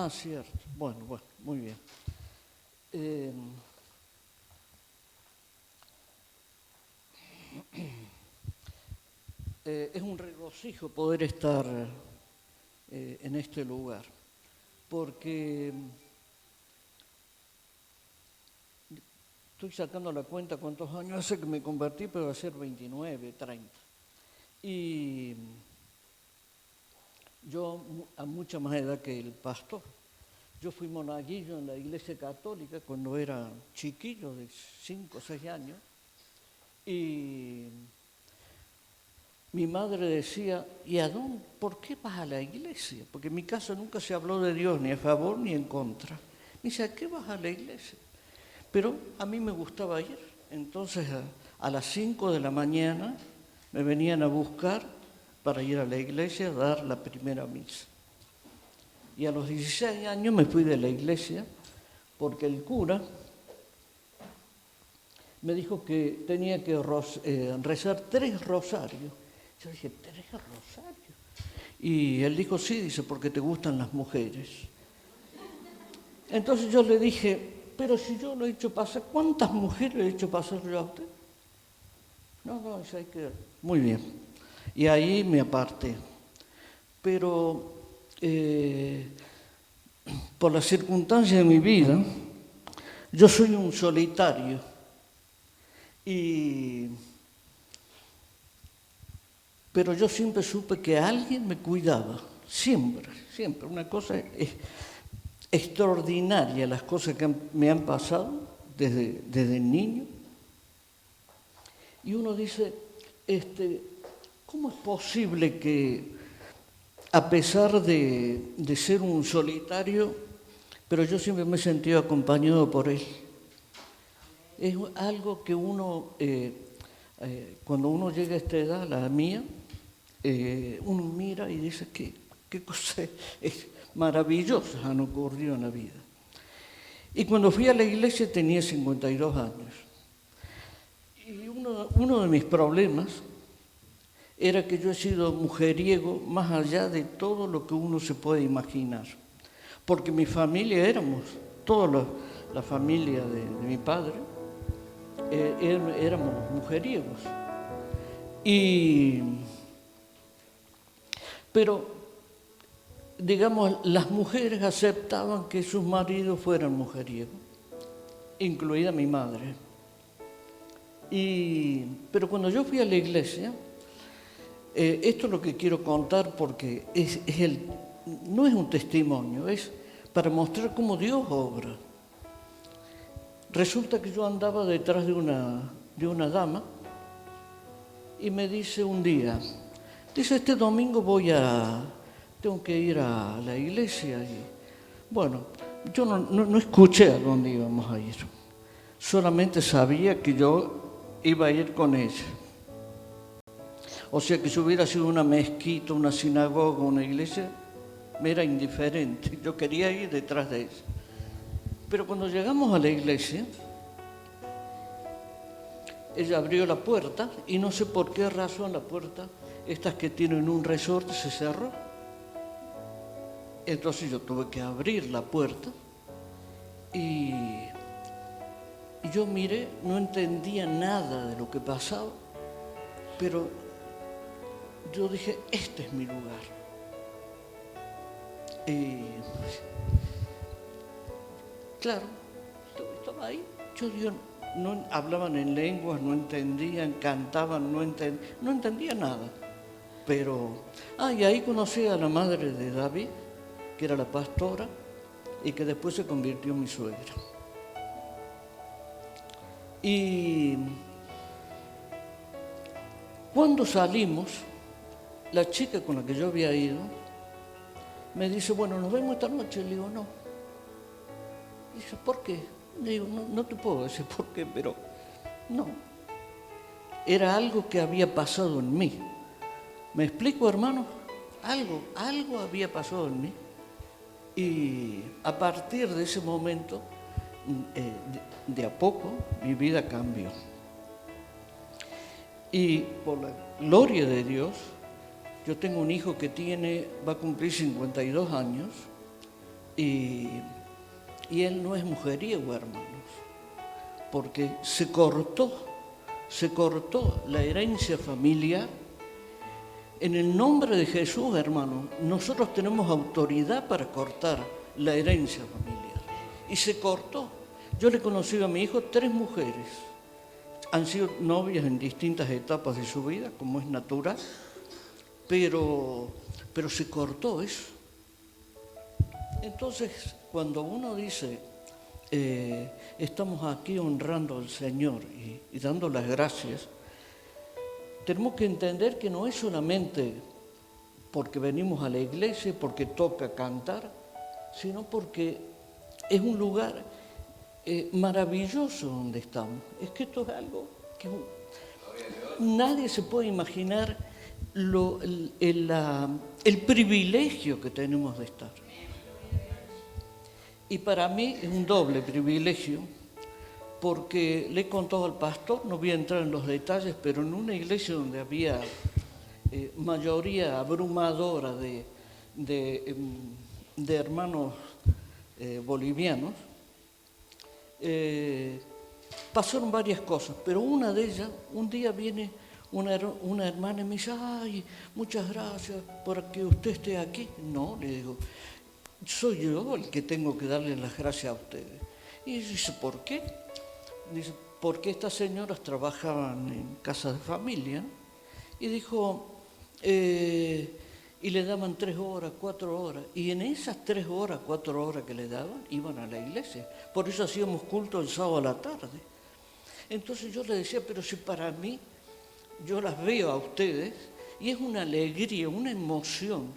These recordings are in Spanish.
Ah, cierto. Bueno, muy bien. Eh, es un regocijo poder estar en este lugar, porque estoy sacando la cuenta cuántos años hace que me convertí, pero va a ser 29, 30. Y yo, a mucha más edad que el pastor, yo fui monaguillo en la Iglesia Católica cuando era chiquillo, de 5 o 6 años, y mi madre decía, ¿y Adón, por qué vas a la iglesia? Porque en mi casa nunca se habló de Dios, ni a favor ni en contra. Me dice, ¿a qué vas a la iglesia? Pero a mí me gustaba ir. Entonces a las 5 de la mañana me venían a buscar para ir a la iglesia a dar la primera misa. Y a los 16 años me fui de la iglesia porque el cura me dijo que tenía que rezar 3 rosarios. Yo dije, 3 rosarios. Y él dijo, sí, dice, porque te gustan las mujeres. Entonces yo le dije, pero si yo lo he hecho pasar, ¿cuántas mujeres he hecho pasar yo a usted? No, eso hay que... Muy bien. Y ahí me aparté. Pero por las circunstancias de mi vida, yo soy un solitario. Pero yo siempre supe que alguien me cuidaba, siempre. Una cosa extraordinaria, las cosas que me han pasado desde niño. Y uno dice, ¿cómo es posible que a pesar de ser un solitario, pero yo siempre me he sentido acompañado por él? Es algo que uno, cuando uno llega a esta edad, la mía, uno mira y dice, qué cosas maravillosas han ocurrido en la vida. Y cuando fui a la iglesia tenía 52 años. Y uno de mis problemas era que yo he sido mujeriego más allá de todo lo que uno se puede imaginar. Porque mi familia éramos, toda la familia de mi padre, éramos mujeriegos. Pero, digamos, las mujeres aceptaban que sus maridos fueran mujeriegos, incluida mi madre. Pero cuando yo fui a la iglesia, esto es lo que quiero contar porque no es un testimonio, es para mostrar cómo Dios obra. Resulta que yo andaba detrás de una dama y me dice un día, dice, este domingo tengo que ir a la iglesia. Y bueno, yo no escuché a dónde íbamos a ir, solamente sabía que yo iba a ir con ella. O sea que si hubiera sido una mezquita, una sinagoga, una iglesia, me era indiferente. Yo quería ir detrás de ella. Pero cuando llegamos a la iglesia, ella abrió la puerta y no sé por qué razón la puerta, estas que tienen un resorte, se cerró. Entonces yo tuve que abrir la puerta y yo miré, no entendía nada de lo que pasaba, pero yo dije, este es mi lugar. Claro, estaba ahí. Yo no hablaban en lenguas, no entendían, cantaban, no entendía nada. Pero, y ahí conocí a la madre de David, que era la pastora, y que después se convirtió en mi suegra. Y cuando salimos, la chica con la que yo había ido me dice, bueno, nos vemos esta noche. Le digo, no. Dice, ¿por qué? Le digo, no te puedo decir por qué, pero no. Era algo que había pasado en mí. ¿Me explico, hermano? Algo había pasado en mí. Y a partir de ese momento, de a poco, mi vida cambió. Y por la gloria de Dios, yo tengo un hijo que va a cumplir 52 años, Y él no es mujeriego, hermanos, porque se cortó la herencia familiar. En el nombre de Jesús, hermanos, nosotros tenemos autoridad para cortar la herencia familiar. Y se cortó. Yo le he conocido a mi hijo 3 mujeres. Han sido novias en distintas etapas de su vida, como es natural, pero se cortó eso. Entonces, cuando uno dice, estamos aquí honrando al Señor y dando las gracias, tenemos que entender que no es solamente porque venimos a la iglesia, porque toca cantar, sino porque es un lugar maravilloso donde estamos. Es que esto es algo que nadie se puede imaginar el privilegio que tenemos de estar. Y para mí es un doble privilegio, porque le he contado al pastor, no voy a entrar en los detalles, pero en una iglesia donde había mayoría abrumadora de hermanos bolivianos, pasaron varias cosas, pero una de ellas, un día viene una hermana y me dice, ay, muchas gracias por que usted esté aquí. No, le digo, soy yo el que tengo que darle las gracias a ustedes. Y dice, ¿por qué? Dice, porque estas señoras trabajaban en casas de familia, y dijo, y le daban 3 horas, 4 horas, y en esas 3 horas, 4 horas que le daban, iban a la iglesia. Por eso hacíamos culto el sábado a la tarde. Entonces yo le decía, pero si para mí, yo las veo a ustedes, y es una alegría, una emoción,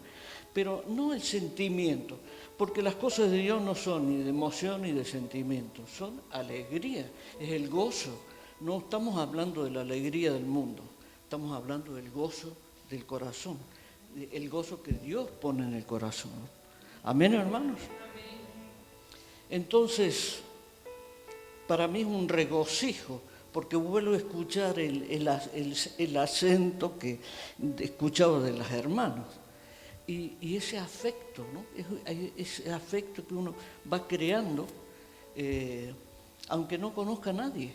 pero no el sentimiento, porque las cosas de Dios no son ni de emoción ni de sentimiento, son alegría, es el gozo. No estamos hablando de la alegría del mundo, estamos hablando del gozo del corazón, el gozo que Dios pone en el corazón. Amén, hermanos. Entonces, para mí es un regocijo, porque vuelvo a escuchar el acento que escuchaba de las hermanas. Y ese afecto, ¿no? Ese afecto que uno va creando, aunque no conozca a nadie,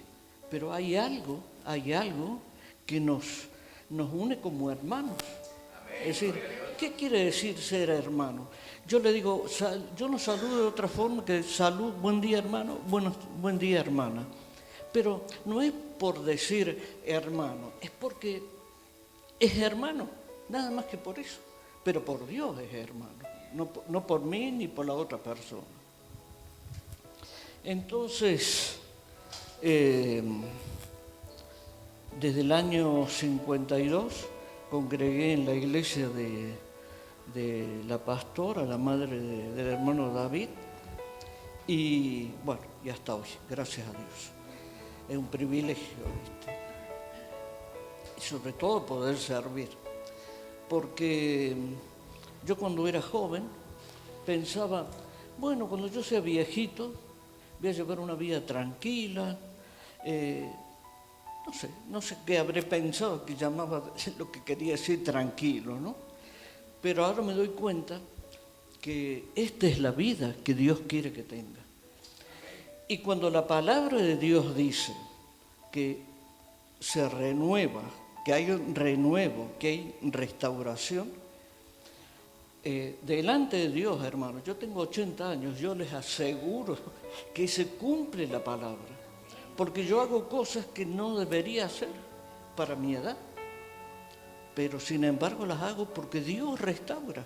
pero hay algo que nos une como hermanos. Es decir, ¿qué quiere decir ser hermano? Yo le digo, yo no saludo de otra forma que salud, buen día hermano, buen día hermana. Pero no es por decir hermano, es porque es hermano, nada más que por eso. Pero por Dios es hermano, no por mí ni por la otra persona. Entonces, desde el año 52 congregué en la iglesia de la pastora, la madre del hermano David, y bueno, y hasta hoy, gracias a Dios. Es un privilegio, ¿viste? Y sobre todo poder servir. Porque yo cuando era joven pensaba, bueno, cuando yo sea viejito voy a llevar una vida tranquila, no sé qué habré pensado que llamaba lo que quería decir tranquilo, ¿no? Pero ahora me doy cuenta que esta es la vida que Dios quiere que tenga. Y cuando la palabra de Dios dice que se renueva, que hay un renuevo, que hay restauración, delante de Dios, hermanos, yo tengo 80 años, yo les aseguro que se cumple la palabra, porque yo hago cosas que no debería hacer para mi edad, pero sin embargo las hago porque Dios restaura,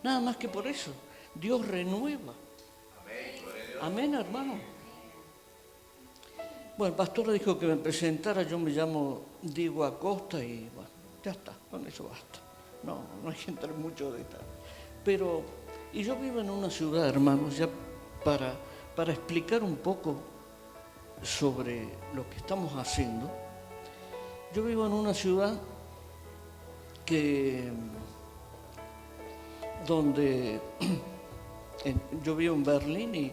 nada más que por eso, Dios renueva. Amén, hermano. Bueno, el pastor dijo que me presentara, yo me llamo Diego Acosta y bueno, ya está, con eso basta. No hay que entrar en mucho detalle. Pero, y yo vivo en una ciudad, hermanos, ya para explicar un poco sobre lo que estamos haciendo. Yo vivo en una ciudad donde yo vivo en Berlín y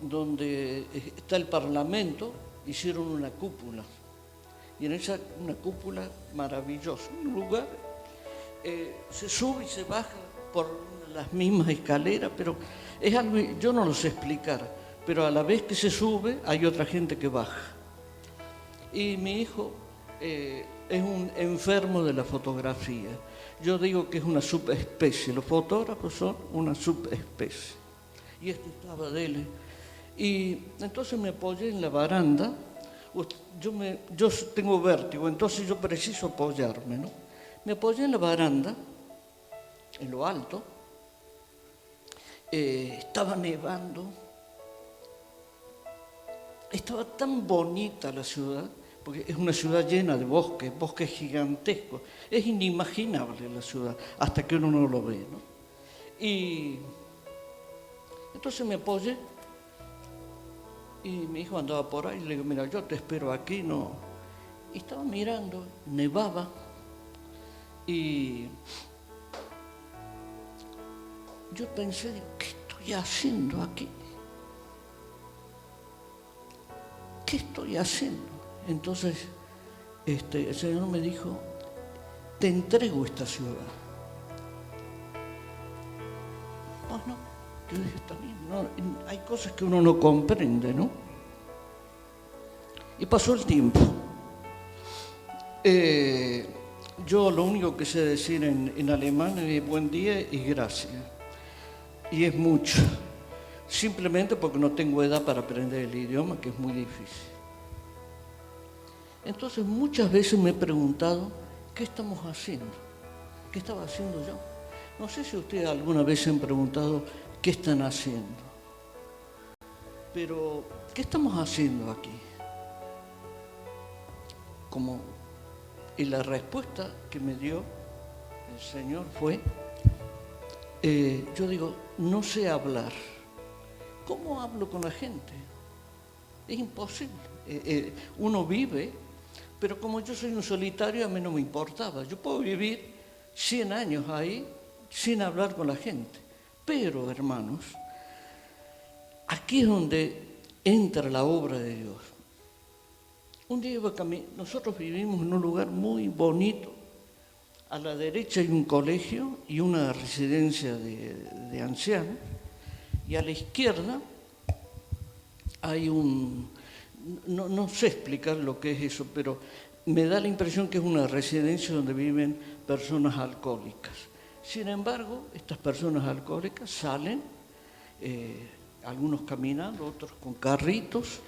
donde está el Parlamento, hicieron una cúpula. Y en una cúpula maravillosa, un lugar, se sube y se baja por las mismas escaleras, pero es algo, yo no lo sé explicar, pero a la vez que se sube hay otra gente que baja. Y mi hijo es un enfermo de la fotografía. Yo digo que es una subespecie, los fotógrafos son una subespecie. Y este estaba de él. Y entonces me apoyé en la baranda. Yo tengo vértigo, entonces yo preciso apoyarme, ¿no? Me apoyé en la baranda, en lo alto. Estaba nevando. Estaba tan bonita la ciudad, porque es una ciudad llena de bosques gigantescos. Es inimaginable la ciudad, hasta que uno no lo ve, ¿no? Y entonces me apoyé, y mi hijo andaba por ahí, y le digo, mira, yo te espero aquí, no. Y estaba mirando, nevaba, y yo pensé, ¿qué estoy haciendo aquí? ¿Qué estoy haciendo? Entonces el Señor me dijo, te entrego esta ciudad. Bueno, yo dije, está bien, no, hay cosas que uno no comprende, ¿no? Y pasó el tiempo. Yo lo único que sé decir en alemán es buen día y gracias. Y es mucho. Simplemente porque no tengo edad para aprender el idioma, que es muy difícil. Entonces muchas veces me he preguntado, ¿qué estamos haciendo? ¿Qué estaba haciendo yo? No sé si ustedes alguna vez se han preguntado, ¿qué están haciendo? Pero, ¿qué estamos haciendo aquí? Y la respuesta que me dio el Señor fue, yo digo, no sé hablar. ¿Cómo hablo con la gente? Es imposible. Uno vive, pero como yo soy un solitario, a mí no me importaba. Yo puedo vivir 100 años ahí sin hablar con la gente. Pero, hermanos, aquí es donde entra la obra de Dios. Un día iba caminando, nosotros vivimos en un lugar muy bonito. A la derecha hay un colegio y una residencia de ancianos. Y a la izquierda hay no sé explicar lo que es eso, pero me da la impresión que es una residencia donde viven personas alcohólicas. Sin embargo, estas personas alcohólicas salen, algunos caminando, otros con carritos,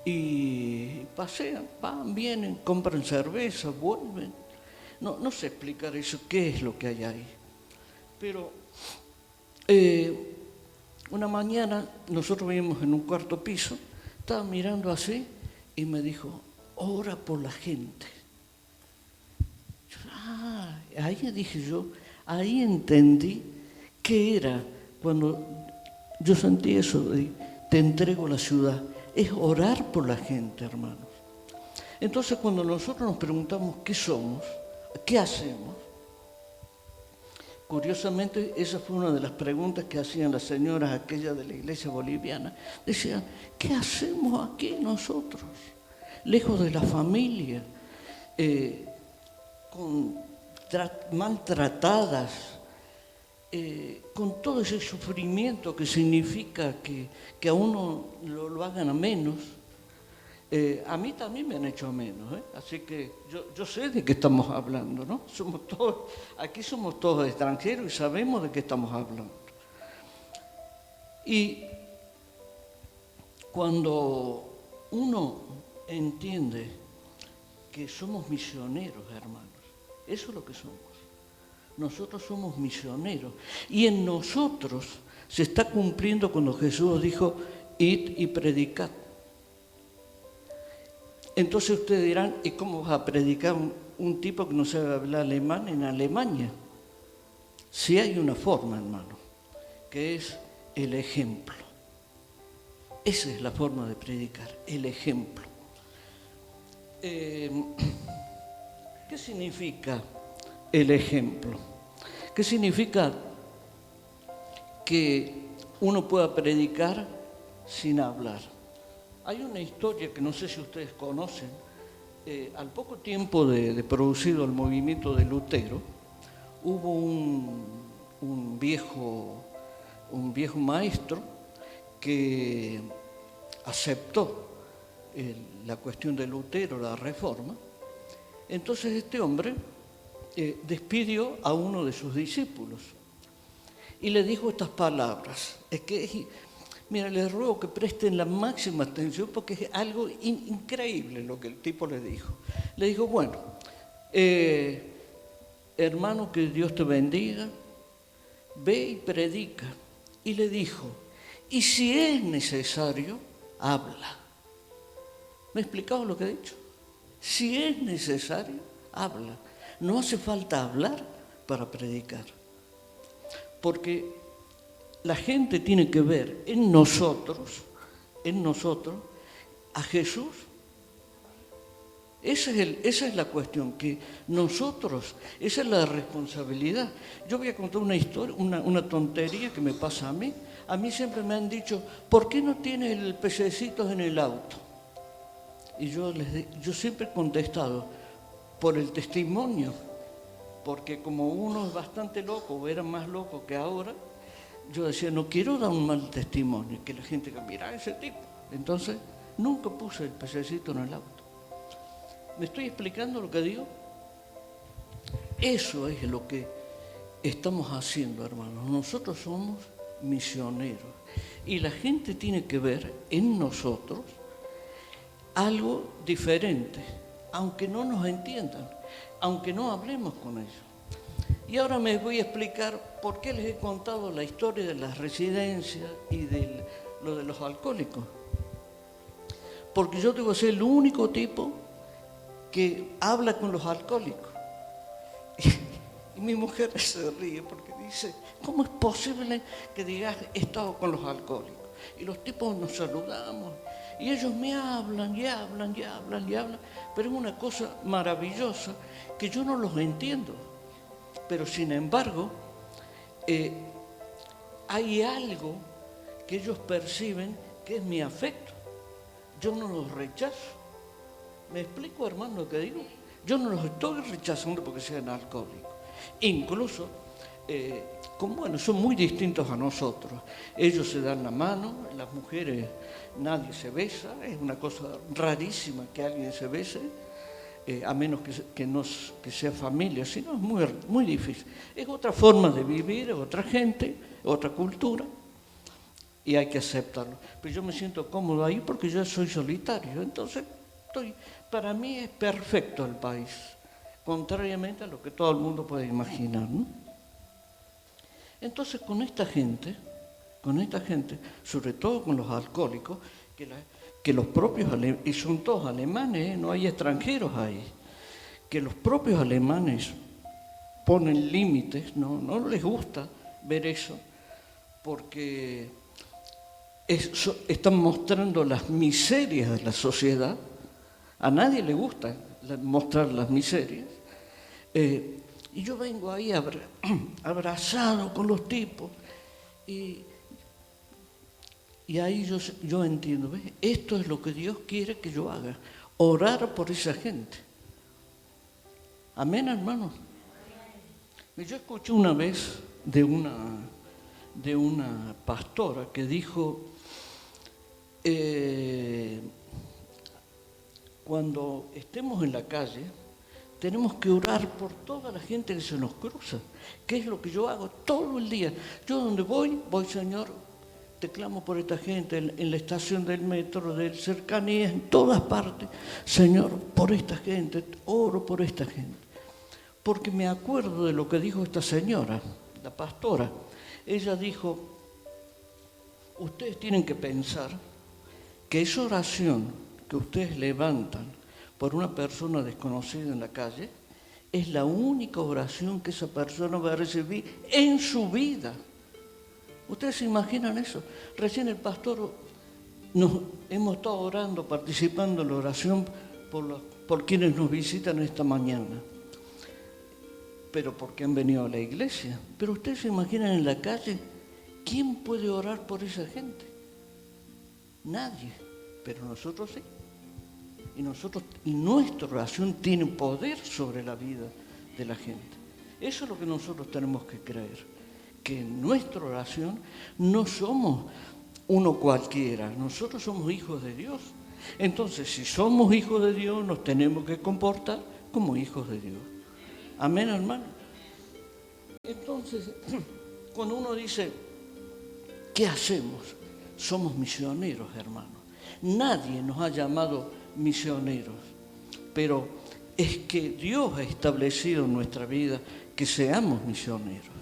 y pasean, van, vienen, compran cerveza, vuelven. No sé explicar eso, qué es lo que hay ahí. Pero una mañana nosotros vivimos en un cuarto piso, estaba mirando así y me dijo, ora por la gente. Ahí dije yo, ahí entendí qué era cuando yo sentí eso de te entrego la ciudad. Es orar por la gente, hermanos. Entonces cuando nosotros nos preguntamos qué somos, qué hacemos, curiosamente, esa fue una de las preguntas que hacían las señoras aquellas de la iglesia boliviana. Decían, ¿qué hacemos aquí nosotros? Lejos de la familia, maltratadas, con todo ese sufrimiento que significa que a uno lo hagan a menos. A mí también me han hecho a menos, así que yo sé de qué estamos hablando, ¿no? Aquí somos todos extranjeros y sabemos de qué estamos hablando. Y cuando uno entiende que somos misioneros, hermanos, eso es lo que somos. Nosotros somos misioneros y en nosotros se está cumpliendo cuando Jesús dijo, id y predicad. Entonces ustedes dirán, ¿y cómo vas a predicar un tipo que no sabe hablar alemán en Alemania? Sí hay una forma, hermano, que es el ejemplo. Esa es la forma de predicar, el ejemplo. ¿Qué significa el ejemplo? ¿Qué significa que uno pueda predicar sin hablar? Hay una historia que no sé si ustedes conocen. Al poco tiempo de producido el movimiento de Lutero, hubo un un viejo maestro que aceptó la cuestión de Lutero, la Reforma. Entonces este hombre despidió a uno de sus discípulos y le dijo estas palabras. Mira, les ruego que presten la máxima atención porque es algo increíble lo que el tipo le dijo. Le dijo, bueno, hermano, que Dios te bendiga, ve y predica. Y le dijo, y si es necesario, habla. ¿Me he explicado lo que he dicho? Si es necesario, habla. No hace falta hablar para predicar. Porque la gente tiene que ver en nosotros, a Jesús. Esa es la cuestión, que nosotros, esa es la responsabilidad. Yo voy a contar una historia, una tontería que me pasa a mí. A mí siempre me han dicho, ¿por qué no tienes el pececito en el auto? Y yo siempre he contestado, por el testimonio, porque como uno es bastante loco, o era más loco que ahora, yo decía, no quiero dar un mal testimonio, que la gente diga, mira ese tipo. Entonces, nunca puse el pececito en el auto. ¿Me estoy explicando lo que digo? Eso es lo que estamos haciendo, hermanos. Nosotros somos misioneros y la gente tiene que ver en nosotros algo diferente, aunque no nos entiendan, aunque no hablemos con ellos. Y ahora me voy a explicar por qué les he contado la historia de las residencias y de lo de los alcohólicos. Porque yo debo ser el único tipo que habla con los alcohólicos. Y mi mujer se ríe porque dice, ¿cómo es posible que digas he estado con los alcohólicos? Y los tipos nos saludamos y ellos me hablan y hablan y hablan y hablan, pero es una cosa maravillosa que yo no los entiendo. Pero sin embargo, hay algo que ellos perciben que es mi afecto. Yo no los rechazo. ¿Me explico, hermano, lo que digo? Yo no los estoy rechazando porque sean alcohólicos. Incluso, son muy distintos a nosotros. Ellos se dan la mano, las mujeres, nadie se besa. Es una cosa rarísima que alguien se bese, a menos que sea familia, si no es muy, muy difícil. Es otra forma de vivir, es otra gente, otra cultura, y hay que aceptarlo. Pero yo me siento cómodo ahí porque yo soy solitario, entonces para mí es perfecto el país, contrariamente a lo que todo el mundo puede imaginar, ¿no? Entonces con esta gente, sobre todo con los alcohólicos, que los propios alemanes, y son todos alemanes, no hay extranjeros ahí, que los propios alemanes ponen límites, no les gusta ver eso, porque están mostrando las miserias de la sociedad. A nadie le gusta mostrar las miserias. Y yo vengo ahí abrazado con los tipos y ahí yo entiendo, ¿ves? Esto es lo que Dios quiere que yo haga, orar por esa gente. Amén, hermanos. Yo escuché una vez de una pastora que dijo, cuando estemos en la calle, tenemos que orar por toda la gente que se nos cruza, que es lo que yo hago todo el día. Yo donde voy, Señor, te clamo por esta gente, en la estación del metro, del cercanía, en todas partes. Señor, por esta gente, oro por esta gente. Porque me acuerdo de lo que dijo esta señora, la pastora. Ella dijo, ustedes tienen que pensar que esa oración que ustedes levantan por una persona desconocida en la calle es la única oración que esa persona va a recibir en su vida. ¿Ustedes se imaginan eso? Recién el pastor hemos estado orando, participando en la oración por quienes nos visitan esta mañana, pero porque han venido a la iglesia. Pero ustedes se imaginan en la calle, ¿quién puede orar por esa gente? Nadie, pero nosotros sí. Y nuestra oración tiene poder sobre la vida de la gente. Eso es lo que nosotros tenemos que creer, que en nuestra oración no somos uno cualquiera, nosotros somos hijos de Dios. Entonces, si somos hijos de Dios, nos tenemos que comportar como hijos de Dios. Amén, hermano. Entonces, cuando uno dice, ¿qué hacemos? Somos misioneros, hermanos. Nadie nos ha llamado misioneros, pero es que Dios ha establecido en nuestra vida que seamos misioneros.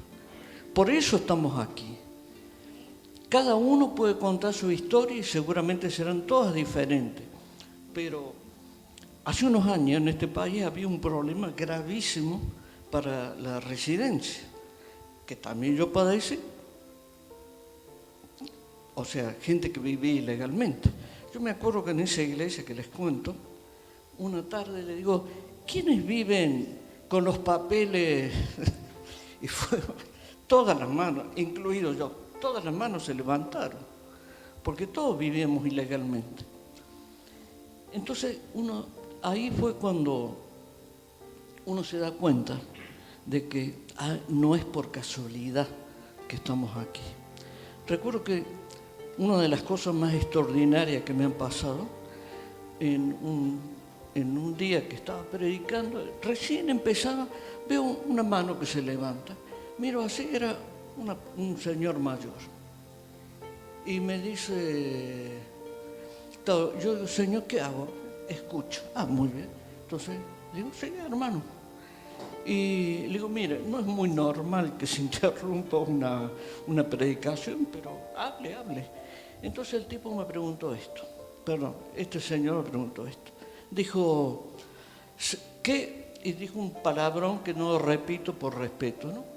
Por eso estamos aquí. Cada uno puede contar su historia y seguramente serán todas diferentes, pero hace unos años en este país había un problema gravísimo para la residencia, que también yo padecí. O sea, gente que vivía ilegalmente. Yo me acuerdo que en esa iglesia que les cuento, una tarde le digo, ¿quiénes viven con los papeles? Y fue todas las manos, incluido yo, todas las manos se levantaron, porque todos vivíamos ilegalmente. Entonces, ahí fue cuando uno se da cuenta de que no es por casualidad que estamos aquí. Recuerdo que una de las cosas más extraordinarias que me han pasado, en un día que estaba predicando, recién empezaba, veo una mano que se levanta. Miro así, era un señor mayor. Y me dice, yo digo, Señor, ¿qué hago? Escucho. Muy bien. Entonces, digo, sí, hermano. Y le digo, mire, no es muy normal que se interrumpa una predicación, pero hable. Entonces el tipo me preguntó esto, este señor me preguntó esto. Dijo, ¿qué? Y dijo un palabrón que no repito por respeto, ¿no?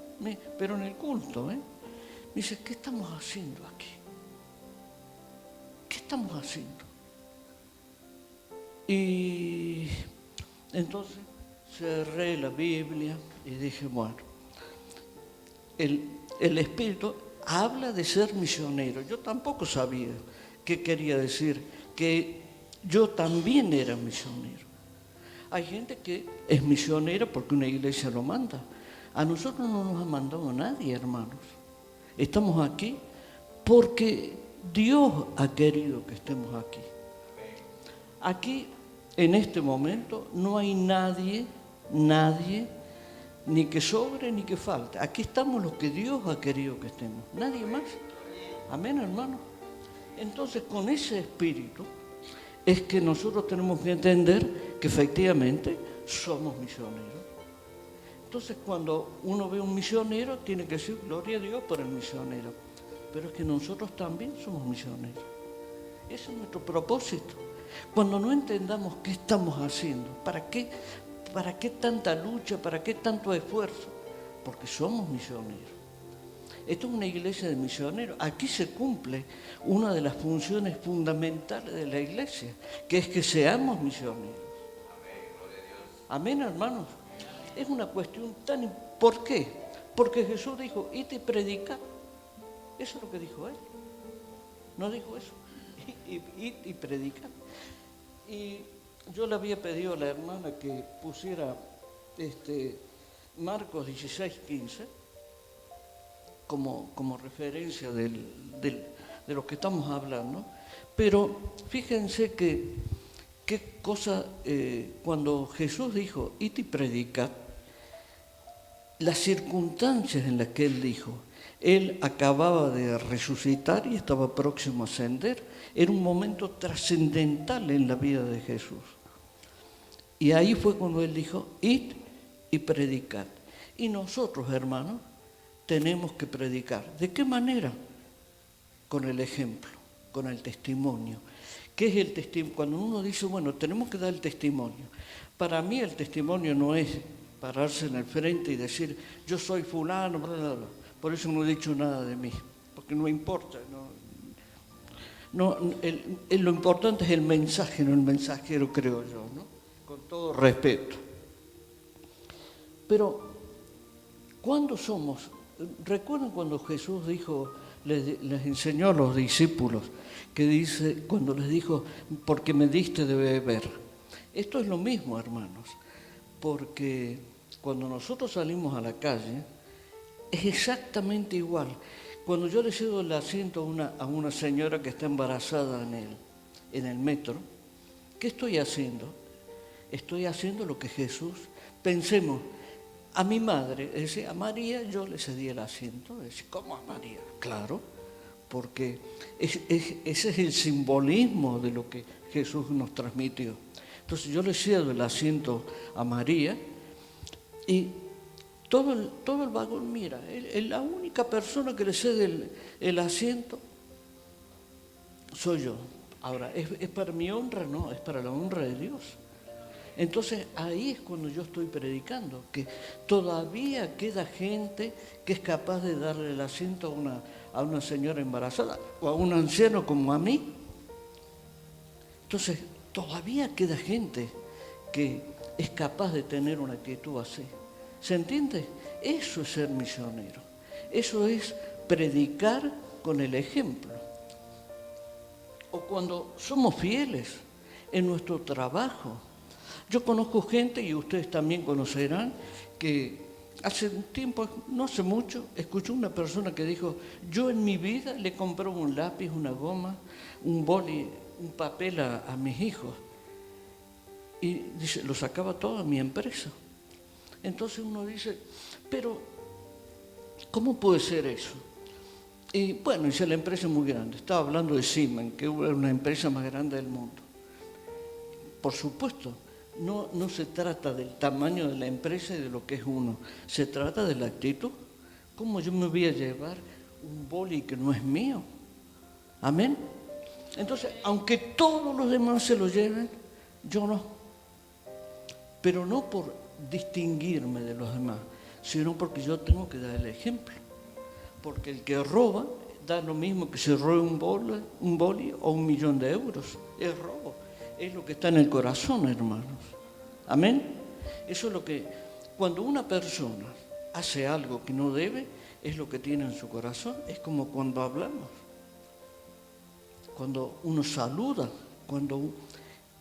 Pero en el culto, Me dice, ¿qué estamos haciendo aquí? ¿Qué estamos haciendo? Y entonces cerré la Biblia y dije, bueno, el Espíritu habla de ser misionero. Yo tampoco sabía qué quería decir, que yo también era misionero. Hay gente que es misionera porque una iglesia lo manda. A nosotros no nos ha mandado nadie, hermanos. Estamos aquí porque Dios ha querido que estemos aquí. Aquí, en este momento, no hay nadie, ni que sobre ni que falte. Aquí estamos los que Dios ha querido que estemos. Nadie más. Amén, hermano. Entonces, con ese espíritu es que nosotros tenemos que entender que efectivamente somos misioneros. Entonces, cuando uno ve un misionero, tiene que decir gloria a Dios por el misionero. Pero es que nosotros también somos misioneros. Ese es nuestro propósito. Cuando no entendamos qué estamos haciendo, ¿para qué tanta lucha? ¿Para qué tanto esfuerzo? Porque somos misioneros. Esto es una iglesia de misioneros. Aquí se cumple una de las funciones fundamentales de la iglesia, que es que seamos misioneros. Amén, gloria a Dios. Amén, hermanos. Es una cuestión tan... ¿Por qué? Porque Jesús dijo, id y predicad. Eso es lo que dijo él. No dijo eso. Id y predicad. Y yo le había pedido a la hermana que pusiera Marcos 16:15 como referencia de lo que estamos hablando. Pero fíjense que qué cosa, cuando Jesús dijo, id y predicad, las circunstancias en las que él dijo, él acababa de resucitar y estaba próximo a ascender, era un momento trascendental en la vida de Jesús. Y ahí fue cuando él dijo, id y predicad. Y nosotros, hermanos, tenemos que predicar. ¿De qué manera? Con el ejemplo, con el testimonio. ¿Qué es el testimonio? Cuando uno dice, bueno, tenemos que dar el testimonio. Para mí el testimonio no es pararse en el frente y decir, yo soy fulano, bla, bla, bla. Por eso no he dicho nada de mí, porque no importa. Lo importante es el mensaje, no el mensajero, creo yo, ¿no? Con todo respeto. Pero, ¿cuándo somos? ¿Recuerdan cuando Jesús dijo, les enseñó a los discípulos, que dice, cuando les dijo, porque me diste de beber? Esto es lo mismo, hermanos, porque cuando nosotros salimos a la calle, es exactamente igual. Cuando yo le cedo el asiento a una señora que está embarazada en el metro, ¿qué estoy haciendo? Estoy haciendo lo que Jesús. Pensemos, a mi madre, es decir, a María yo le cedí el asiento. Es decir, ¿cómo a María? Claro, porque ese es el simbolismo de lo que Jesús nos transmitió. Entonces yo le cedo el asiento a María y todo el vagón mira, la única persona que le cede el asiento soy yo. Ahora, ¿es para mi honra? No, es para la honra de Dios. Entonces ahí es cuando yo estoy predicando, que todavía queda gente que es capaz de darle el asiento a una señora embarazada o a un anciano como a mí. Entonces todavía queda gente que es capaz de tener una actitud así. ¿Se entiende? Eso es ser misionero. Eso es predicar con el ejemplo. O cuando somos fieles en nuestro trabajo. Yo conozco gente, y ustedes también conocerán, que hace un tiempo, no hace mucho, escuché una persona que dijo, yo en mi vida le compré un lápiz, una goma, un boli, un papel a mis hijos. Y dice, lo sacaba todo a mi empresa. Entonces uno dice, pero ¿cómo puede ser eso? Y bueno, dice, la empresa es muy grande. Estaba hablando de Siemens, que es una empresa más grande del mundo. Por supuesto, no se trata del tamaño de la empresa y de lo que es uno. Se trata de la actitud. ¿Cómo yo me voy a llevar un boli que no es mío? ¿Amén? Entonces, aunque todos los demás se lo lleven, yo no. Pero no por distinguirme de los demás, sino porque yo tengo que dar el ejemplo. Porque el que roba da lo mismo que se robe un boli o 1.000.000 de euros. Es robo. Es lo que está en el corazón, hermanos. ¿Amén? Eso es lo que... Cuando una persona hace algo que no debe, es lo que tiene en su corazón. Es como cuando hablamos. Cuando uno saluda. Cuando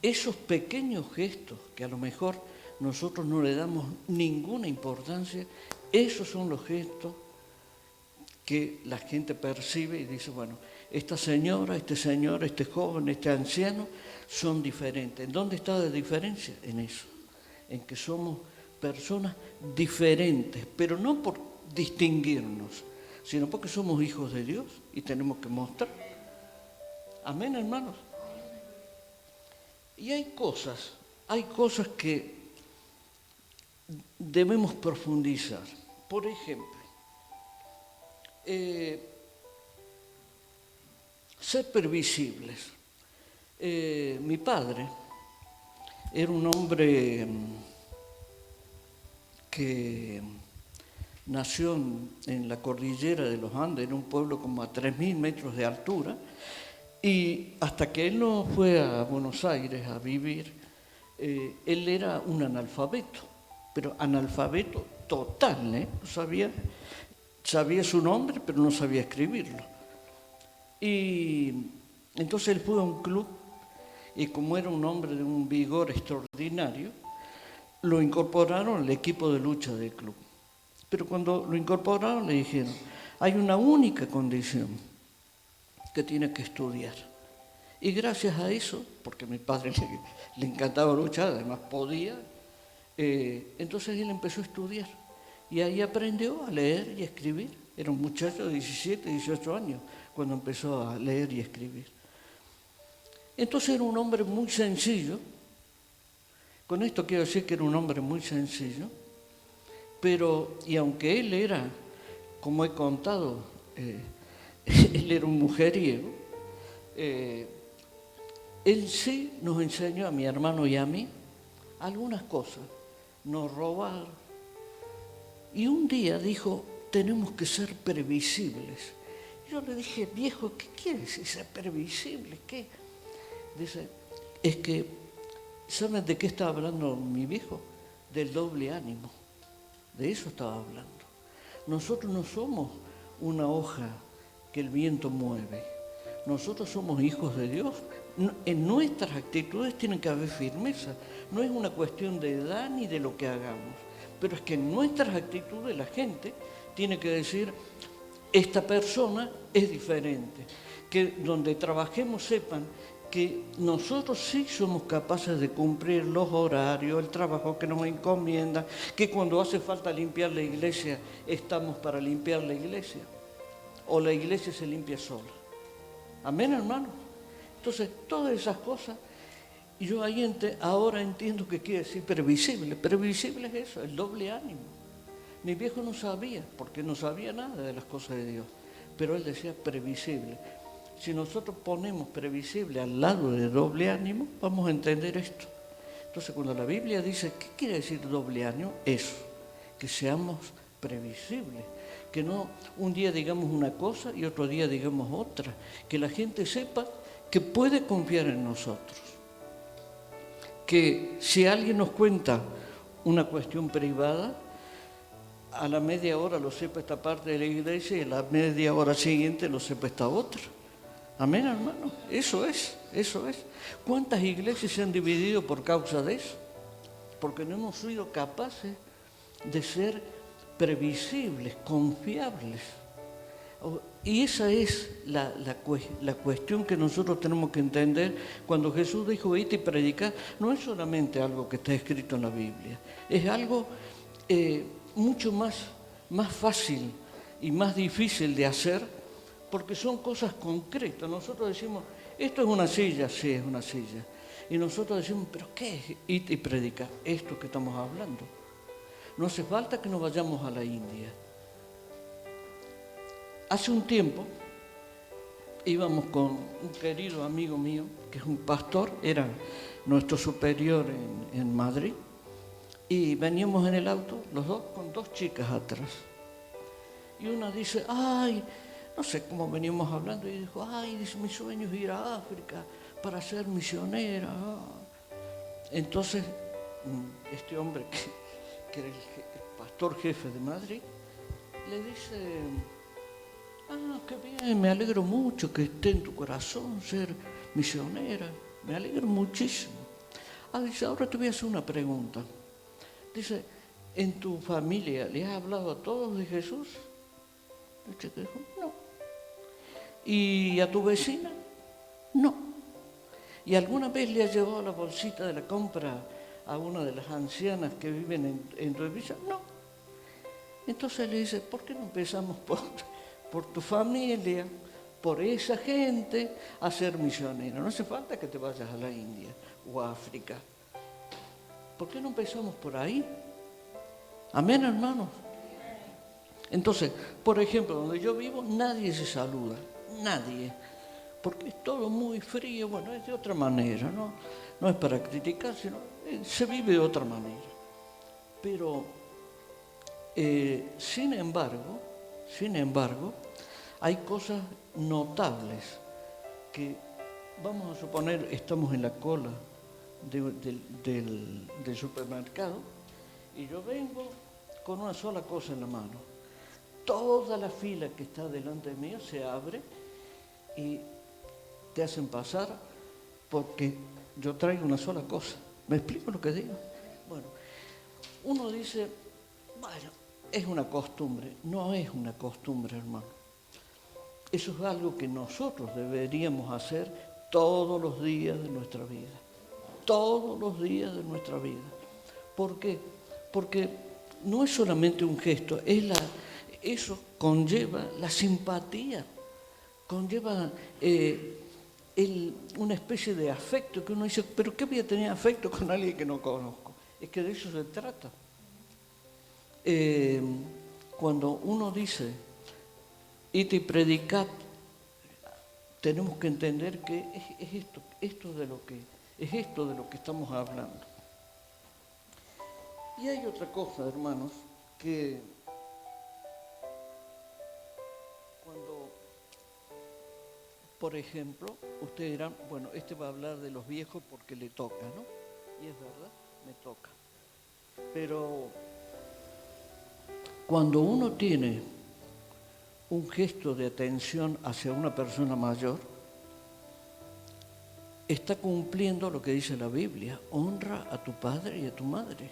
esos pequeños gestos que a lo mejor nosotros no le damos ninguna importancia, esos son los gestos que la gente percibe y dice, bueno, esta señora, este señor, este joven, este anciano, son diferentes. ¿En dónde está la diferencia? En eso, en que somos personas diferentes, pero no por distinguirnos, sino porque somos hijos de Dios y tenemos que mostrar. Amén, hermanos. Y hay cosas que debemos profundizar. Por ejemplo, ser previsibles. Mi padre era un hombre que nació en la cordillera de los Andes, en un pueblo como a 3.000 metros de altura, y hasta que él no fue a Buenos Aires a vivir, él era un analfabeto, pero analfabeto total, sabía su nombre, pero no sabía escribirlo. Y entonces él fue a un club y como era un hombre de un vigor extraordinario, lo incorporaron al equipo de lucha del club. Pero cuando lo incorporaron le dijeron, hay una única condición, que tiene que estudiar. Y gracias a eso, porque a mi padre le encantaba luchar, además podía, entonces él empezó a estudiar. Y ahí aprendió a leer y a escribir. Era un muchacho de 17, 18 años cuando empezó a leer y a escribir. Entonces era un hombre muy sencillo. Con esto quiero decir que era un hombre muy sencillo. Pero, y aunque él era, como he contado, él era un mujeriego, él sí nos enseñó a mi hermano y a mí algunas cosas. No robar. Y un día dijo, tenemos que ser previsibles. Yo le dije, viejo, ¿qué quiere decir ser previsible? ¿Qué? Dice, es que, ¿saben de qué estaba hablando mi viejo? Del doble ánimo. De eso estaba hablando. Nosotros no somos una hoja que el viento mueve. Nosotros somos hijos de Dios. En nuestras actitudes tiene que haber firmeza. No es una cuestión de edad ni de lo que hagamos. Pero es que en nuestras actitudes la gente tiene que decir, esta persona es diferente. Que donde trabajemos sepan que nosotros sí somos capaces de cumplir los horarios, el trabajo que nos encomiendan, que cuando hace falta limpiar la iglesia, estamos para limpiar la iglesia, o la iglesia se limpia sola. Amén, hermano. Entonces, todas esas cosas, yo ahí ahora entiendo que quiere decir previsible. Previsible es eso, el doble ánimo. Mi viejo no sabía, porque no sabía nada de las cosas de Dios, pero él decía previsible. Si nosotros ponemos previsible al lado de doble ánimo, vamos a entender esto. Entonces, cuando la Biblia dice, ¿qué quiere decir doble ánimo? Eso, que seamos previsibles, que no un día digamos una cosa y otro día digamos otra, que la gente sepa que puede confiar en nosotros, que si alguien nos cuenta una cuestión privada, a la media hora lo sepa esta parte de la iglesia y a la media hora siguiente lo sepa esta otra. Amén, hermano. Eso es. ¿Cuántas iglesias se han dividido por causa de eso? Porque no hemos sido capaces de ser previsibles, confiables. Y esa es la cuestión que nosotros tenemos que entender cuando Jesús dijo, id y predicad. No es solamente algo que está escrito en la Biblia, es algo mucho más fácil y más difícil de hacer, porque son cosas concretas. Nosotros decimos, esto es una silla, sí, es una silla. Y nosotros decimos, ¿pero qué es ir y predicar? Esto que estamos hablando. No hace falta que nos vayamos a la India. Hace un tiempo íbamos con un querido amigo mío, que es un pastor, era nuestro superior en Madrid, y veníamos en el auto, los dos, con dos chicas atrás. Y una dice, ay, no sé cómo veníamos hablando, y dijo, ay, dice, mi sueño es ir a África para ser misionera. Entonces, este hombre, que era el pastor jefe de Madrid, le dice, qué bien, me alegro mucho que esté en tu corazón ser misionera, me alegro muchísimo. Dice, ahora te voy a hacer una pregunta. Dice, ¿en tu familia le has hablado a todos de Jesús? El chico dijo, no. ¿Y a tu vecina? No. ¿Y alguna vez le has llevado la bolsita de la compra a una de las ancianas que viven en tu edificio? No. Entonces le dice, ¿por qué no empezamos por tu familia, por esa gente, a ser misionera? No hace falta que te vayas a la India o a África. ¿Por qué no empezamos por ahí? Amén, hermanos. Entonces, por ejemplo, donde yo vivo, nadie se saluda, nadie, porque es todo muy frío. Bueno, es de otra manera, no es para criticar, sino se vive de otra manera. Pero, sin embargo, hay cosas notables que, vamos a suponer, estamos en la cola del supermercado y yo vengo con una sola cosa en la mano. Toda la fila que está delante mío se abre y te hacen pasar porque yo traigo una sola cosa. ¿Me explico lo que digo? Bueno, uno dice, bueno, es una costumbre. No es una costumbre, hermano. Eso es algo que nosotros deberíamos hacer todos los días de nuestra vida. Todos los días de nuestra vida. ¿Por qué? Porque no es solamente un gesto, eso conlleva la simpatía, conlleva una especie de afecto que uno dice, ¿pero qué voy a tener afecto con alguien que no conozco? Es que de eso se trata. Cuando uno dice, id y predicad, tenemos que entender que es esto de lo que estamos hablando. Y hay otra cosa, hermanos, que cuando, por ejemplo, ustedes dirán, bueno, este va a hablar de los viejos porque le toca, ¿no? Y es verdad, me toca. Pero cuando uno tiene un gesto de atención hacia una persona mayor, está cumpliendo lo que dice la Biblia, honra a tu padre y a tu madre.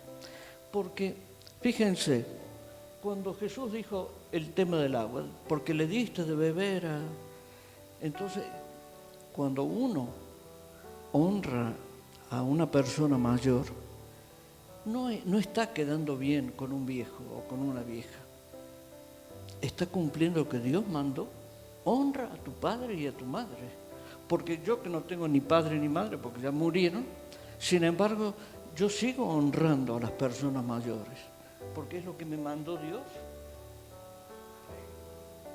Porque, fíjense, cuando Jesús dijo el tema del agua, porque le diste de beber a... Entonces, cuando uno honra a una persona mayor, no está quedando bien con un viejo o con una vieja. Está cumpliendo lo que Dios mandó. Honra a tu padre y a tu madre. Porque yo, que no tengo ni padre ni madre porque ya murieron, sin embargo, yo sigo honrando a las personas mayores, porque es lo que me mandó Dios.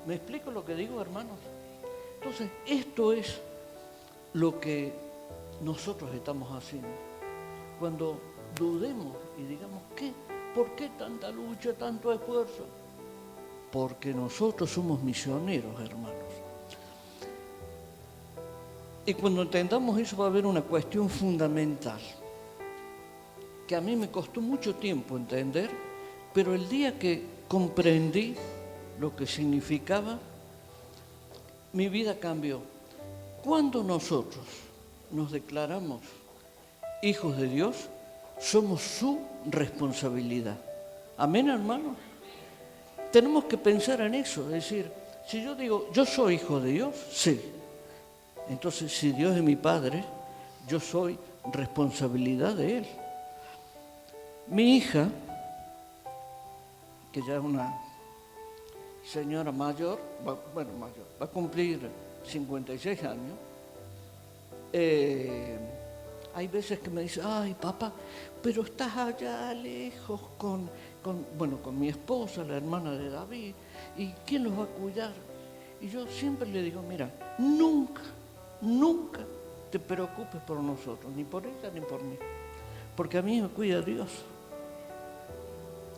¿Me explico lo que digo, hermanos? Entonces, esto es lo que nosotros estamos haciendo. Cuando dudemos y digamos, ¿por qué tanta lucha, tanto esfuerzo? Porque nosotros somos misioneros, hermanos. Y cuando entendamos eso va a haber una cuestión fundamental, que a mí me costó mucho tiempo entender, pero el día que comprendí lo que significaba, mi vida cambió. Cuando nosotros nos declaramos hijos de Dios, somos su responsabilidad. Amén, hermanos. Tenemos que pensar en eso, es decir, si yo digo, yo soy hijo de Dios, sí. Entonces, si Dios es mi Padre, yo soy responsabilidad de Él. Mi hija, que ya es una señora mayor, va a cumplir 56 años, hay veces que me dice, ay papá, pero estás allá lejos con mi esposa, la hermana de David, ¿y quién los va a cuidar? Y yo siempre le digo, mira, nunca te preocupes por nosotros, ni por ella ni por mí, porque a mí me cuida Dios.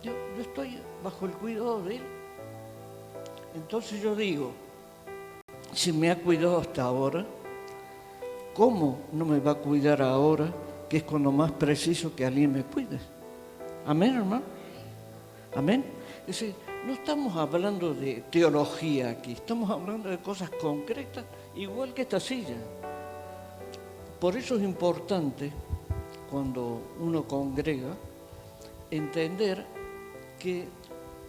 Yo estoy bajo el cuidado de Él. Entonces yo digo, si me ha cuidado hasta ahora, ¿cómo no me va a cuidar ahora, que es cuando más preciso que alguien me cuide? Amén, hermano. Amén. Es decir, no estamos hablando de teología aquí, estamos hablando de cosas concretas, igual que esta silla. Por eso es importante, cuando uno congrega, entender que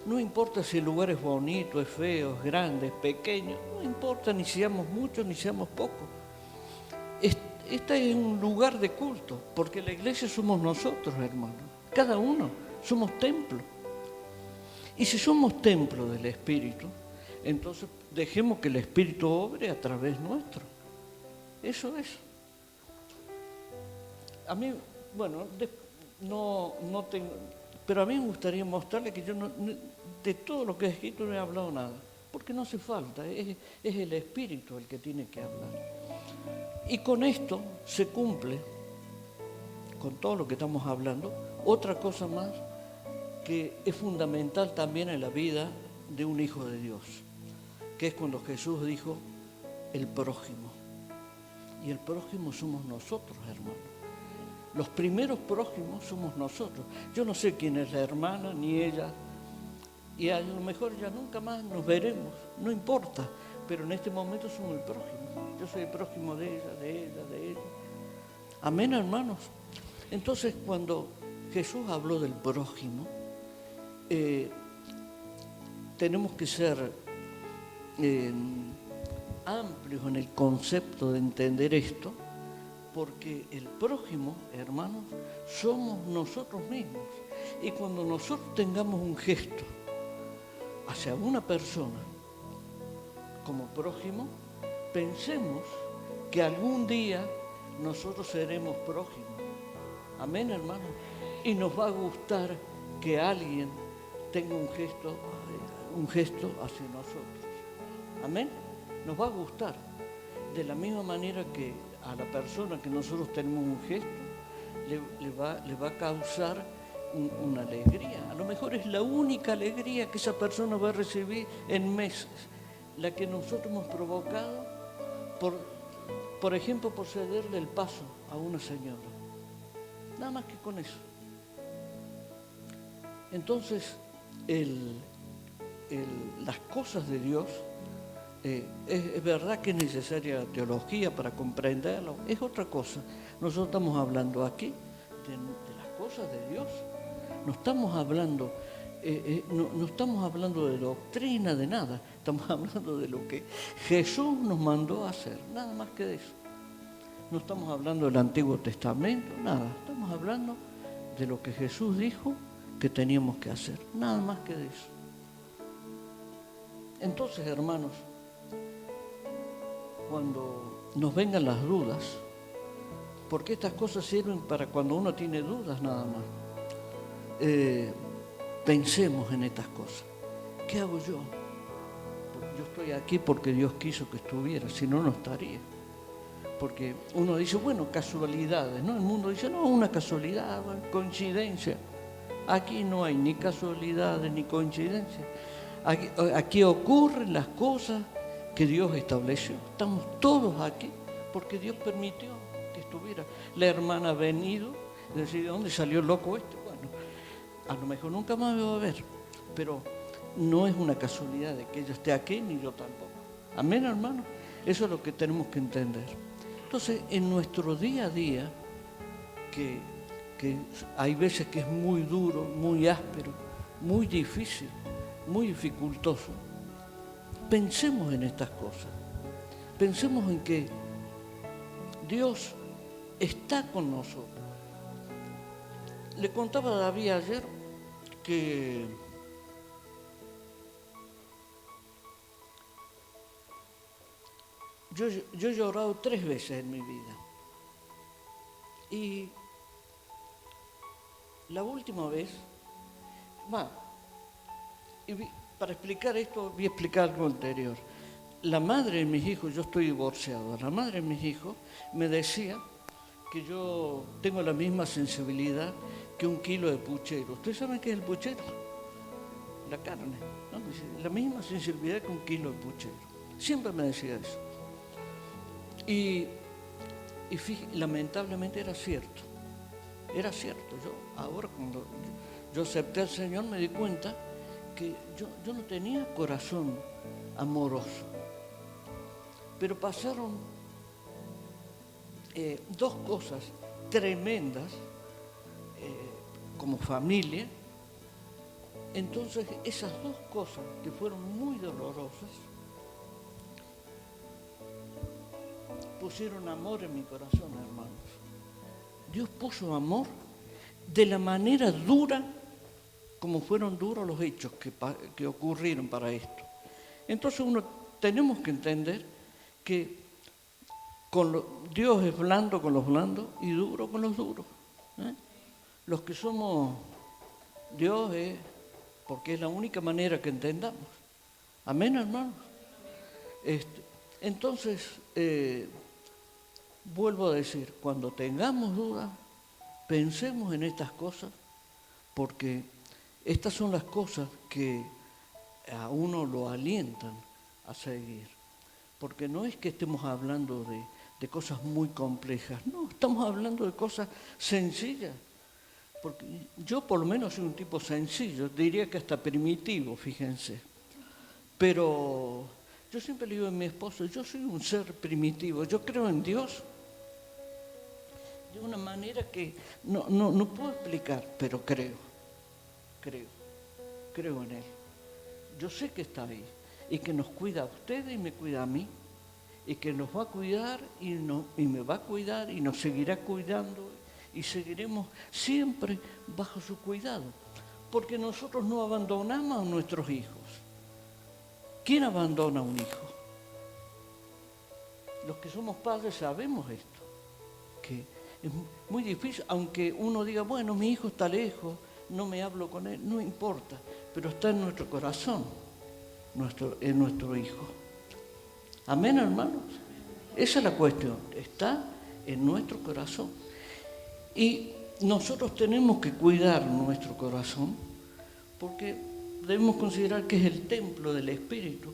no importa si el lugar es bonito, es feo, es grande, es pequeño, no importa ni seamos muchos ni seamos pocos. Este es un lugar de culto, porque la iglesia somos nosotros, hermanos. Cada uno somos templo. Y si somos templo del Espíritu, entonces dejemos que el Espíritu obre a través nuestro. Eso es. A mí, no tengo... Pero a mí me gustaría mostrarle que yo de todo lo que he escrito no he hablado nada, porque no hace falta, es el Espíritu el que tiene que hablar. Y con esto se cumple, con todo lo que estamos hablando, otra cosa más que es fundamental también en la vida de un hijo de Dios, que es cuando Jesús dijo, el prójimo. Y el prójimo somos nosotros, hermanos. Los primeros prójimos somos nosotros. Yo no sé quién es la hermana ni ella, y a lo mejor ya nunca más nos veremos, no importa, pero en este momento somos el prójimo. Yo soy el prójimo de ella, de ella, de ella. Amén, hermanos. Entonces, cuando Jesús habló del prójimo, tenemos que ser amplios en el concepto de entender esto, porque el prójimo, hermanos, somos nosotros mismos. Y cuando nosotros tengamos un gesto hacia una persona como prójimo, pensemos que algún día nosotros seremos prójimos. Amén, hermanos. Y nos va a gustar que alguien tenga un gesto hacia nosotros. Amén. Nos va a gustar. De la misma manera que a la persona que nosotros tenemos un gesto, le va a causar una alegría. A lo mejor es la única alegría que esa persona va a recibir en meses, la que nosotros hemos provocado, por ejemplo, por cederle el paso a una señora. Nada más que con eso. Entonces, las cosas de Dios, es verdad que es necesaria la teología para comprenderlo, es otra cosa. Nosotros estamos hablando aquí de las cosas de Dios, no estamos hablando no estamos hablando de doctrina, de nada. Estamos hablando de lo que Jesús nos mandó a hacer, nada más que de eso. No estamos hablando del Antiguo Testamento, nada. Estamos hablando de lo que Jesús dijo que teníamos que hacer, nada más que de eso. Entonces, hermanos, cuando nos vengan las dudas, porque estas cosas sirven para cuando uno tiene dudas nada más, pensemos en estas cosas. ¿Qué hago yo? Yo estoy aquí porque Dios quiso que estuviera, si no, no estaría. Porque uno dice, bueno, casualidades, ¿no? El mundo dice, no, una casualidad, coincidencia. Aquí no hay ni casualidades ni coincidencias. Aquí ocurren las cosas que Dios estableció. Estamos todos aquí porque Dios permitió que estuviera. La hermana ha venido, decir, ¿de dónde salió el loco este? Bueno, a lo mejor nunca más me va a ver, pero no es una casualidad de que ella esté aquí ni yo tampoco. Amén, hermano. Eso es lo que tenemos que entender. Entonces, en nuestro día a día, que hay veces que es muy duro, muy áspero, muy difícil, muy dificultoso, pensemos en estas cosas. Pensemos en que Dios está con nosotros. Le contaba a David ayer que yo he llorado 3 veces en mi vida. Y la última vez, para explicar esto, voy a explicar algo anterior. La madre de mis hijos, yo estoy divorciado, la madre de mis hijos me decía que yo tengo la misma sensibilidad que 1 kilo de puchero. ¿Ustedes saben qué es el puchero? La carne, ¿no? La misma sensibilidad que 1 kilo de puchero. Siempre me decía eso. Y lamentablemente era cierto. Era cierto. Ahora cuando yo acepté al Señor me di cuenta que yo no tenía corazón amoroso. Pero pasaron 2 cosas tremendas como familia. Entonces esas 2 cosas que fueron muy dolorosas pusieron amor en mi corazón, hermanos. Dios puso amor de la manera dura como fueron duros los hechos que ocurrieron para esto. Entonces tenemos que entender que Dios es blando con los blandos y duro con los duros. Los que somos Dios es porque es la única manera que entendamos. Amén, hermanos. Entonces, vuelvo a decir, cuando tengamos dudas, pensemos en estas cosas, porque estas son las cosas que a uno lo alientan a seguir. Porque no es que estemos hablando de cosas muy complejas, no, estamos hablando de cosas sencillas. Porque yo por lo menos soy un tipo sencillo, diría que hasta primitivo, fíjense. Pero yo siempre le digo a mi esposo, yo soy un ser primitivo, yo creo en Dios de una manera que no puedo explicar, pero creo en Él. Yo sé que está ahí y que nos cuida a ustedes y me cuida a mí y que nos va a cuidar y me va a cuidar y nos seguirá cuidando y seguiremos siempre bajo su cuidado, porque nosotros no abandonamos a nuestros hijos. ¿Quién abandona a un hijo? Los que somos padres sabemos esto, que es muy difícil, aunque uno diga, bueno, mi hijo está lejos, no me hablo con él, no importa, pero está en nuestro corazón, en nuestro hijo. Amén, hermanos. Esa es la cuestión, está en nuestro corazón. Y nosotros tenemos que cuidar nuestro corazón, porque debemos considerar que es el templo del Espíritu,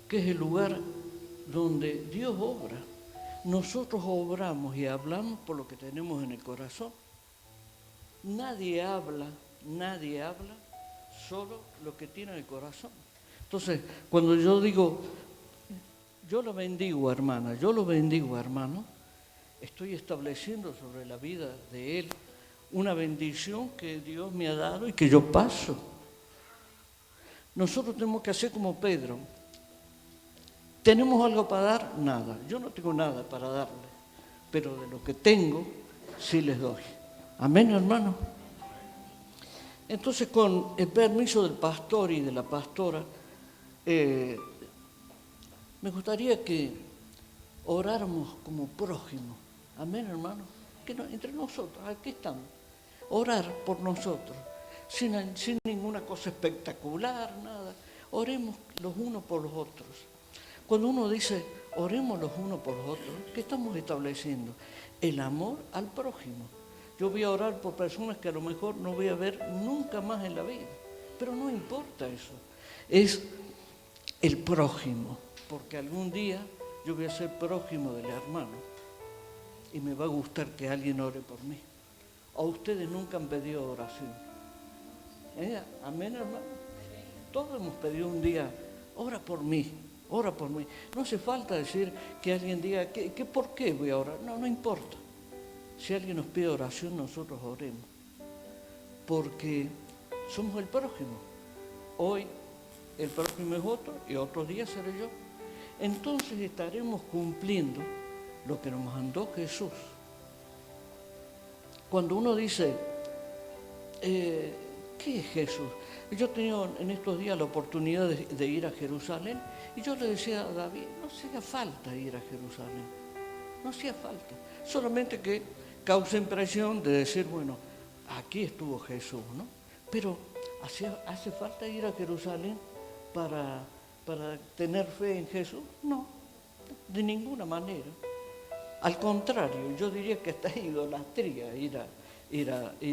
que es el lugar donde Dios obra. Nosotros obramos y hablamos por lo que tenemos en el corazón. Nadie habla solo lo que tiene en el corazón. Entonces, cuando yo digo, yo lo bendigo, hermana, yo lo bendigo, hermano, estoy estableciendo sobre la vida de él una bendición que Dios me ha dado y que yo paso. nosotros tenemos que hacer como Pedro. ¿Tenemos algo para dar? Nada. Yo no tengo nada para darle, pero de lo que tengo, sí les doy. Amén, hermano. Entonces, con el permiso del pastor y de la pastora, me gustaría que oráramos como prójimos. Amén, hermano. Que entre nosotros, aquí estamos. Orar por nosotros, sin ninguna cosa espectacular, nada. Oremos los unos por los otros. Cuando uno dice, oremos los unos por los otros, ¿qué estamos estableciendo? El amor al prójimo. Yo voy a orar por personas que a lo mejor no voy a ver nunca más en la vida, pero no importa eso. Es el prójimo, porque algún día yo voy a ser prójimo del hermano y me va a gustar que alguien ore por mí. ¿O ustedes nunca han pedido oración? Amén, hermano. Todos hemos pedido un día, ora por mí, ora por mí. No hace falta decir que alguien diga, ¿por qué voy a orar? No importa. Si alguien nos pide oración, nosotros oremos. Porque somos el prójimo. Hoy el prójimo es otro y otro día seré yo. Entonces estaremos cumpliendo lo que nos mandó Jesús. Cuando uno dice, ¿qué es Jesús? Yo he tenido en estos días la oportunidad de ir a Jerusalén y yo le decía a David, no hacía falta ir a Jerusalén, no hacía falta, solamente que causa impresión de decir, bueno, aquí estuvo Jesús, ¿no? Pero ¿hace falta ir a Jerusalén para tener fe en Jesús? No, de ninguna manera. Al contrario, yo diría que hasta es idolatría ir a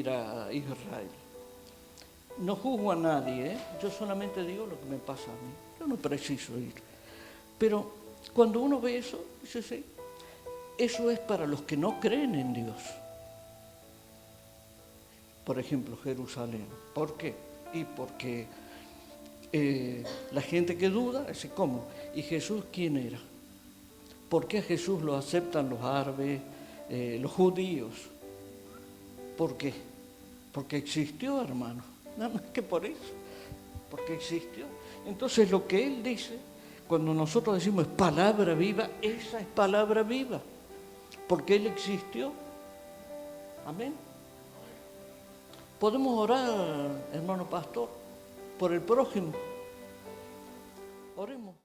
Israel. No juzgo a nadie, yo solamente digo lo que me pasa a mí. Yo no preciso ir. Pero cuando uno ve eso, dice, sí, eso es para los que no creen en Dios. Por ejemplo, Jerusalén. ¿Por qué? Y porque la gente que duda dice, ¿cómo? ¿Y Jesús quién era? ¿Por qué a Jesús lo aceptan los árabes, los judíos? ¿Por qué? Porque existió, hermano. Nada más que por eso. Porque existió. Entonces lo que Él dice, cuando nosotros decimos es palabra viva, esa es palabra viva. Porque Él existió. Amén. Podemos orar, hermano pastor, por el prójimo. Oremos.